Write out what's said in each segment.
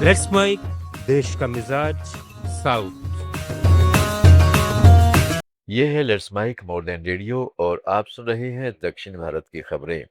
Let's mic देश का मिजाज साउथ। ये है लेट्स माइक मॉडर्न रेडियो और आप सुन रहे हैं दक्षिण भारत की खबरें।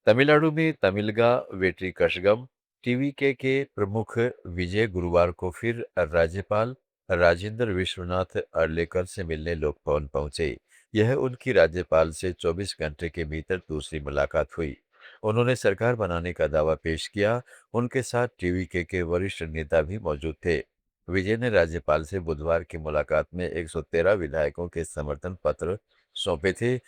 तमिलनाडु में तमिलगा वेट्री कशगम टीवीके के प्रमुख विजय गुरुवार को फिर राज्यपाल राजेंद्र विश्वनाथ अर्लेकर से मिलने लोकभवन पहुंचे। यह उनकी राज्यपाल से 24 घंटे के भीतर दूसरी मुलाकात हुई। उन्होंने सरकार बनाने का दावा पेश किया। उनके साथ टीवीके के वरिष्ठ नेता भी मौजूद थे। विजय ने राज्यपाल से बुधवार की मुलाकात में 113 विधायकों के समर्थन पत्र सौंपे थे,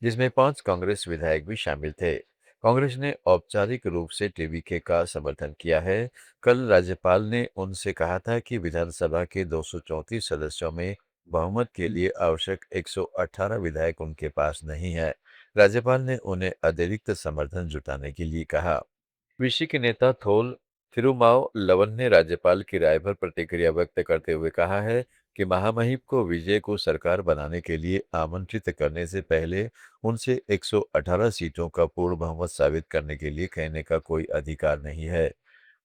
जिसमें 5 कांग्रेस विधायक भी शामिल थे। कांग्रेस ने औपचारिक रूप से टीवीके का समर्थन किया है। कल राज्यपाल ने उनसे कहा था कि विधानसभा के 234 सदस्यों में बहुमत के लिए आवश्यक 118 विधायक उनके पास नहीं है। राज्यपाल ने उन्हें अतिरिक्त समर्थन जुटाने के लिए कहा। विपक्षी के नेता थोल थिरुमाव लवन ने राज्यपाल की राय पर प्रतिक्रिया व्यक्त करते हुए कहा है कि महामहिम को विजय को सरकार बनाने के लिए आमंत्रित करने से पहले उनसे 118 सीटों का पूर्ण बहुमत साबित करने के लिए कहने का कोई अधिकार नहीं है।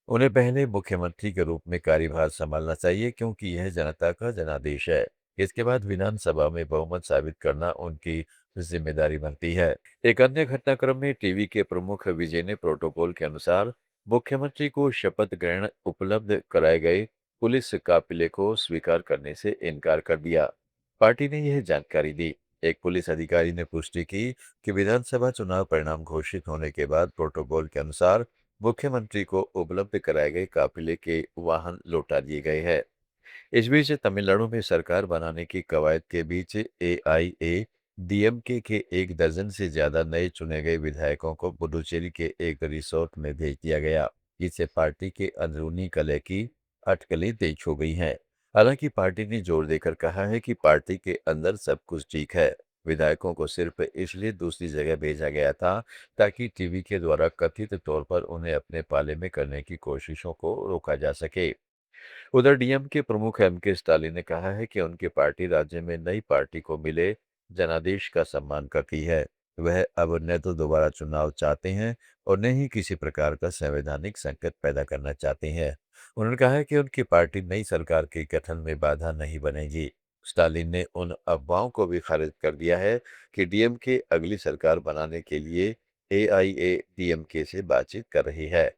उन्हें पहले मुख्यमंत्री के रूप में कार्यभार संभालना चाहिए, क्योंकि यह जनता का जनादेश है। इसके बाद विधानसभा में बहुमत साबित करना उनकी जिम्मेदारी बनती है। एक अन्य घटनाक्रम में टीवी के प्रमुख विजय ने प्रोटोकॉल के अनुसार मुख्यमंत्री को शपथ ग्रहण उपलब्ध कराए गए पुलिस काफिले को स्वीकार करने से इनकार कर दिया। पार्टी ने यह जानकारी दी। एक पुलिस अधिकारी ने पुष्टि की कि विधानसभा चुनाव परिणाम घोषित होने के बाद प्रोटोकॉल के अनुसार मुख्यमंत्री को उपलब्ध कराए गए काफिले के वाहन लौटा दिए गए हैं। इस बीच तमिलनाडु में सरकार बनाने की कवायद के बीच एआईएडीएमके के 1 दर्जन से ज्यादा नए चुने गए विधायकों को पुडुचेरी के एक रिसोर्ट में भेज दिया गया, जिससे पार्टी के अंदरूनी कलह की अटकलें तेज हो गई हैं। हालांकि पार्टी ने जोर देकर कहा है कि पार्टी के अंदर सब कुछ ठीक है। विधायकों को सिर्फ इसलिए दूसरी जगह भेजा गया था ताकि टीवी के द्वारा कथित तौर पर उन्हें अपने पाले में करने की कोशिशों को रोका जा सके। उधर डीएम के प्रमुख एम.के. स्टालिन ने कहा है कि उनकी पार्टी राज्य में नई पार्टी को मिले जनादेश का सम्मान करती है। वह अब न तो दोबारा चुनाव चाहते हैं और न ही किसी प्रकार का संवैधानिक संकट पैदा करना चाहते हैं। उन्होंने कहा है कि उनकी पार्टी नई सरकार के गठन में बाधा नहीं बनेगी। स्टालिन ने उन अफवाहों को भी खारिज कर दिया है कि डीएमके अगली सरकार बनाने के लिए एआईएडीएमके से बातचीत कर रही है।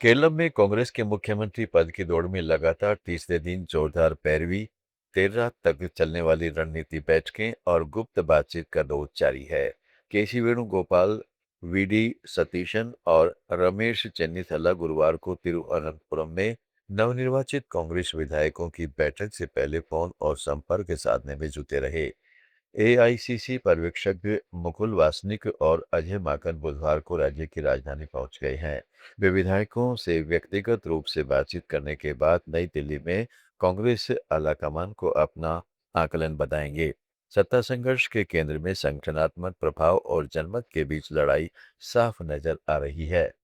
केरल में कांग्रेस के मुख्यमंत्री पद की दौड़ में लगातार तीसरे दिन जोरदार पैरवी, देर रात तक चलने वाली रणनीति बैठकें और गुप्त बातचीत का दौर जारी है। केसी वेणुगोपाल, वीडी सतीशन और रमेश चेन्निथला गुरुवार को तिरुवनंतपुरम में नवनिर्वाचित कांग्रेस विधायकों की बैठक से पहले फोन और संपर्क साधने में जुटे रहे। एआईसीसी पर्यवेक्षक मुकुल वासनिक और अजय माकन बुधवार को राज्य की राजधानी पहुंच गए हैं। वे विधायकों से व्यक्तिगत रूप से बातचीत करने के बाद नई दिल्ली में कांग्रेस आलाकमान को अपना आकलन बताएंगे। सत्ता संघर्ष के केंद्र में संगठनात्मक प्रभाव और जनमत के बीच लड़ाई साफ नजर आ रही है।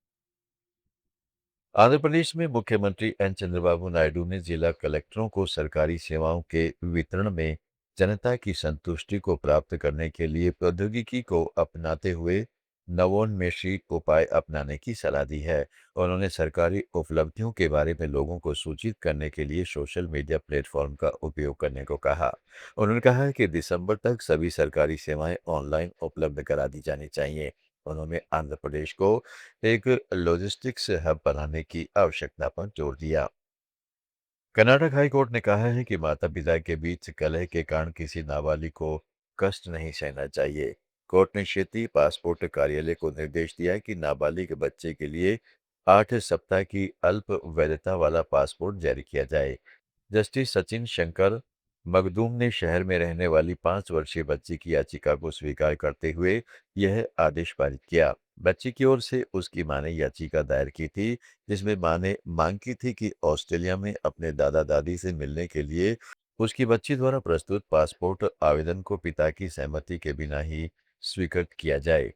आंध्र प्रदेश में मुख्यमंत्री एन चंद्रबाबू नायडू ने जिला कलेक्टरों को सरकारी सेवाओं के वितरण में जनता की संतुष्टि को प्राप्त करने के लिए प्रौद्योगिकी को अपनाते हुए नवोन्मेषी उपाय अपनाने की सलाह दी है। उन्होंने सरकारी उपलब्धियों के बारे में लोगों को सूचित करने के लिए सोशल मीडिया प्लेटफॉर्म का उपयोग करने को कहा। उन्होंने कहा कि दिसंबर तक सभी सरकारी सेवाएं ऑनलाइन उपलब्ध करा दी जानी चाहिए। उन्होंने आंध्र प्रदेश को एक लॉजिस्टिक्स हब बनाने की आवश्यकता पर जोर दिया। कर्नाटक हाई कोर्ट ने कहा है कि माता पिता के बीच कलह के कारण किसी नाबालिग को कष्ट नहीं सहना चाहिए। कोर्ट ने क्षेत्रीय पासपोर्ट कार्यालय को निर्देश दिया कि नाबालिग बच्चे के लिए 8 सप्ताह की अल्प वैधता वाला पासपोर्ट जारी किया जाए। जस्टिस सचिन शंकर मखदूम ने शहर में रहने वाली 5 वर्षीय बच्ची की याचिका को स्वीकार करते हुए यह आदेश पारित किया। बच्ची की ओर से उसकी मां ने याचिका दायर की थी, जिसमें मां ने मांग की थी कि ऑस्ट्रेलिया में अपने दादा दादी से मिलने के लिए उसकी बच्ची द्वारा प्रस्तुत पासपोर्ट आवेदन को पिता की सहमति के बिना ही स्वीकृत किया जाए।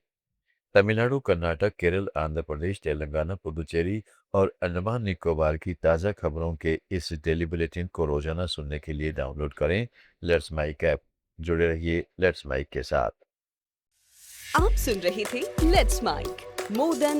तमिलनाडु, कर्नाटक, केरल, आंध्र प्रदेश, तेलंगाना, पुडुचेरी और अंडमान निकोबार की ताज़ा खबरों के इस डेली बुलेटिन को रोजाना सुनने के लिए डाउनलोड करें लेट्स माइक ऐप। जुड़े रहिए लेट्स माइक के साथ। आप सुन रहे थे लेट्स माइक मोर देन